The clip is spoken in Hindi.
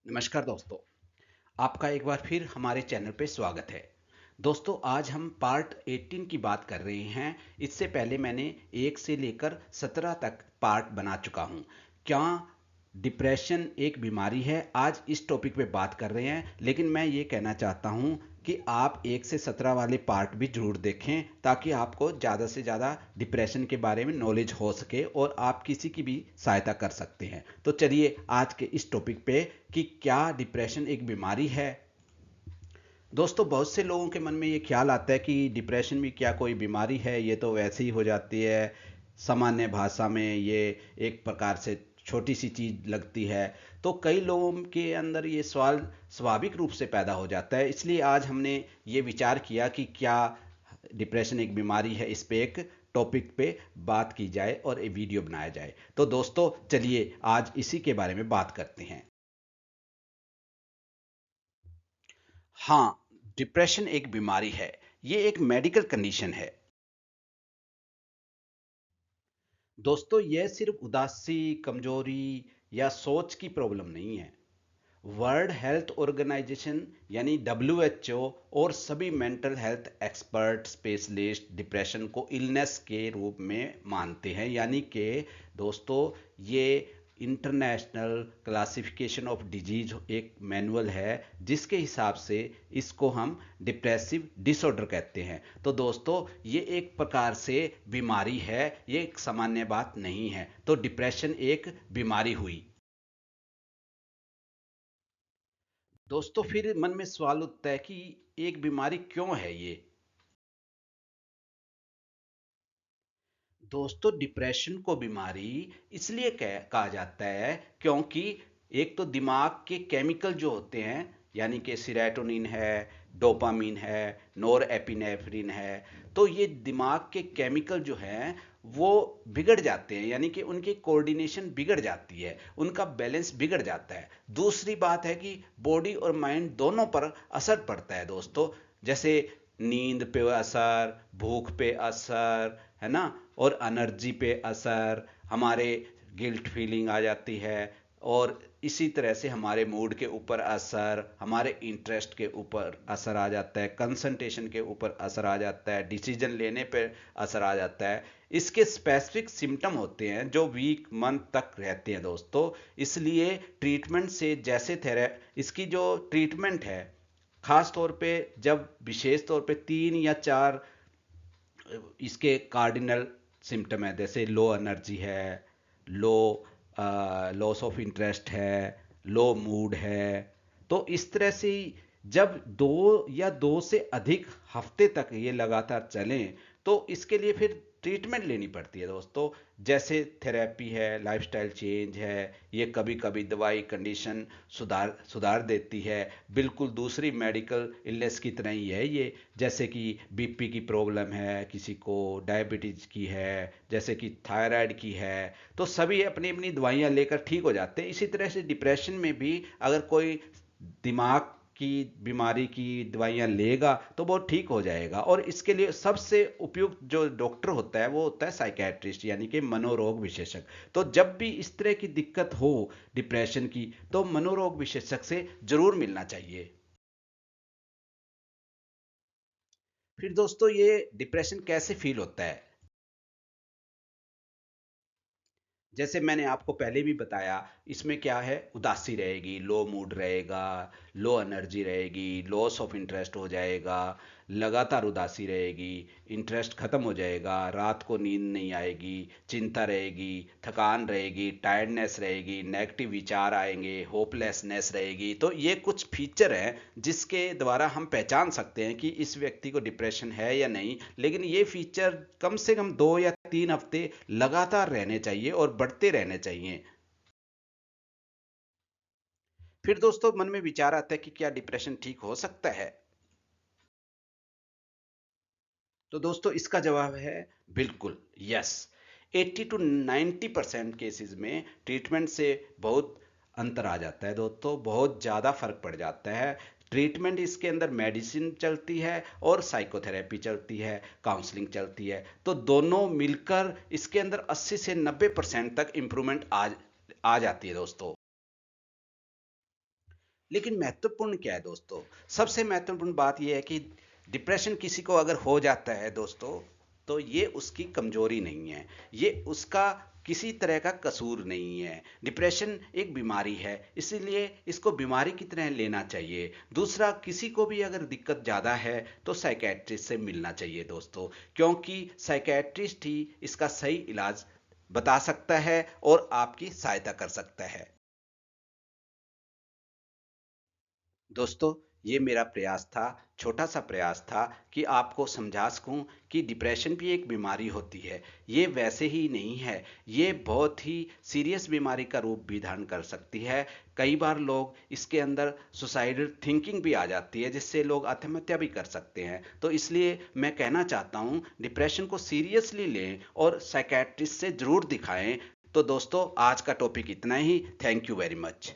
नमस्कार दोस्तों, आपका एक बार फिर हमारे चैनल पे स्वागत है। दोस्तों, आज हम पार्ट 18 की बात कर रहे हैं। इससे पहले मैंने 1 से लेकर 17 तक पार्ट बना चुका हूँ। क्या डिप्रेशन एक बीमारी है? आज इस टॉपिक पे बात कर रहे हैं, लेकिन मैं ये कहना चाहता हूँ कि आप 1 से 17 वाले पार्ट भी ज़रूर देखें, ताकि आपको ज़्यादा से ज़्यादा डिप्रेशन के बारे में नॉलेज हो सके और आप किसी की भी सहायता कर सकते हैं। तो चलिए आज के इस टॉपिक पे कि क्या डिप्रेशन एक बीमारी है। दोस्तों, बहुत से लोगों के मन में ये ख्याल आता है कि डिप्रेशन भी क्या कोई बीमारी है, ये तो वैसे ही हो जाती है। सामान्य भाषा में ये एक प्रकार से छोटी सी चीज़ लगती है। तो कई लोगों के अंदर ये सवाल स्वाभाविक रूप से पैदा हो जाता है। इसलिए आज हमने ये विचार किया कि क्या डिप्रेशन एक बीमारी है, इस पे एक टॉपिक पे बात की जाए और एक वीडियो बनाया जाए। तो दोस्तों, चलिए आज इसी के बारे में बात करते हैं। हाँ, डिप्रेशन एक बीमारी है। ये एक मेडिकल कंडीशन है। दोस्तों, यह सिर्फ उदासी, कमजोरी या सोच की प्रॉब्लम नहीं है। वर्ल्ड हेल्थ ऑर्गेनाइजेशन यानी WHO और सभी mental health expert specialist depression को इलनेस के रूप में मानते हैं। यानी कि दोस्तों, ये इंटरनेशनल क्लासिफिकेशन ऑफ डिजीज एक मैनुअल है, जिसके हिसाब से इसको हम डिप्रेसिव डिसऑर्डर कहते हैं। तो दोस्तों, ये एक प्रकार से बीमारी है, ये एक सामान्य बात नहीं है। तो डिप्रेशन एक बीमारी हुई। दोस्तों, फिर मन में सवाल उठता है कि एक बीमारी क्यों है ये। दोस्तों, डिप्रेशन को बीमारी इसलिए कहा जाता है क्योंकि एक तो दिमाग के केमिकल जो होते हैं, यानी कि सीरोटोनिन है, डोपामिन है, नोर एपिनेफ्रिन है। तो ये दिमाग के केमिकल जो हैं वो बिगड़ जाते हैं, यानी कि उनकी कोऑर्डिनेशन बिगड़ जाती है, उनका बैलेंस बिगड़ जाता है। दूसरी बात है कि बॉडी और माइंड दोनों पर असर पड़ता है दोस्तों। जैसे नींद पे असर, भूख पे असर, है ना, और एनर्जी पे असर, हमारे गिल्ट फीलिंग आ जाती है। और इसी तरह से हमारे मूड के ऊपर असर, हमारे इंटरेस्ट के ऊपर असर आ जाता है, कंसंट्रेशन के ऊपर असर आ जाता है, डिसीजन लेने पे असर आ जाता है। इसके स्पेसिफिक सिम्टम होते हैं जो वीक मंथ तक रहते हैं दोस्तों। इसलिए ट्रीटमेंट से जैसे थेरे इसकी जो ट्रीटमेंट है, खास तौर पे जब विशेष तौर पे 3 या 4 इसके कार्डिनल सिम्टम है, जैसे लो एनर्जी है, लो लॉस ऑफ इंटरेस्ट है, लो मूड है। तो इस तरह से जब 2 या 2 से अधिक हफ्ते तक ये लगातार चलें, तो इसके लिए फिर ट्रीटमेंट लेनी पड़ती है दोस्तों। जैसे थेरेपी है, लाइफस्टाइल चेंज है, ये कभी कभी दवाई कंडीशन सुधार सुधार देती है। बिल्कुल दूसरी मेडिकल इलनेस की तरह ही है ये। जैसे कि BP की प्रॉब्लम है, किसी को डायबिटीज की है, जैसे कि थायराइड की है, तो सभी अपनी अपनी दवाइयाँ लेकर ठीक हो जाते हैं। इसी तरह से डिप्रेशन में भी अगर कोई दिमाग की बीमारी की दवाइयाँ लेगा तो वो ठीक हो जाएगा। और इसके लिए सबसे उपयुक्त जो डॉक्टर होता है वो होता है साइकेट्रिस्ट, यानी कि मनोरोग विशेषज्ञ। तो जब भी इस तरह की दिक्कत हो डिप्रेशन की, तो मनोरोग विशेषज्ञ से जरूर मिलना चाहिए। फिर दोस्तों, ये डिप्रेशन कैसे फील होता है? जैसे मैंने आपको पहले भी बताया, इसमें क्या है, उदासी रहेगी, लो मूड रहेगा, लो एनर्जी रहेगी, लॉस ऑफ इंटरेस्ट हो जाएगा, लगातार उदासी रहेगी, इंटरेस्ट खत्म हो जाएगा, रात को नींद नहीं आएगी, चिंता रहेगी, थकान रहेगी, टायर्डनेस रहेगी, नेगेटिव विचार आएंगे, होपलेसनेस रहेगी। तो ये कुछ फीचर हैं जिसके द्वारा हम पहचान सकते हैं कि इस व्यक्ति को डिप्रेशन है या नहीं। लेकिन ये फीचर कम से कम 2 या 3 हफ्ते लगातार रहने चाहिए और बढ़ते रहने चाहिए। फिर दोस्तों, मन में विचार आता है कि क्या डिप्रेशन ठीक हो सकता है? तो दोस्तों, इसका जवाब है बिल्कुल, यस। 80 to 90% केसेस में ट्रीटमेंट से बहुत अंतर आ जाता है दोस्तों, बहुत ज़्यादा फर्क पड़ जाता है। ट्रीटमेंट इसके अंदर मेडिसिन चलती है और साइकोथेरेपी चलती है, काउंसलिंग चलती है। तो दोनों मिलकर इसके अंदर 80 से 90% तक इम्प्रूवमेंट आ जाती है दोस्तों। लेकिन महत्वपूर्ण क्या है दोस्तों? सबसे महत्वपूर्ण बात यह है कि डिप्रेशन किसी को अगर हो जाता है दोस्तों, तो ये उसकी कमजोरी नहीं है, ये उसका किसी तरह का कसूर नहीं है। डिप्रेशन एक बीमारी है, इसीलिए इसको बीमारी की तरह लेना चाहिए। दूसरा, किसी को भी अगर दिक्कत ज़्यादा है तो साइकेट्रिस्ट से मिलना चाहिए दोस्तों, क्योंकि साइकेट्रिस्ट ही इसका सही इलाज बता सकता है और आपकी सहायता कर सकता है। दोस्तों, ये मेरा प्रयास था, छोटा सा प्रयास था कि आपको समझा सकूं कि डिप्रेशन भी एक बीमारी होती है। ये वैसे ही नहीं है, ये बहुत ही सीरियस बीमारी का रूप भी धारण कर सकती है। कई बार लोग इसके अंदर सुसाइडल थिंकिंग भी आ जाती है, जिससे लोग आत्महत्या भी कर सकते हैं। तो इसलिए मैं कहना चाहता हूँ, डिप्रेशन को सीरियसली लें और साइकेट्रिस्ट से ज़रूर दिखाएं। तो दोस्तों, आज का टॉपिक इतना ही। Thank you very much.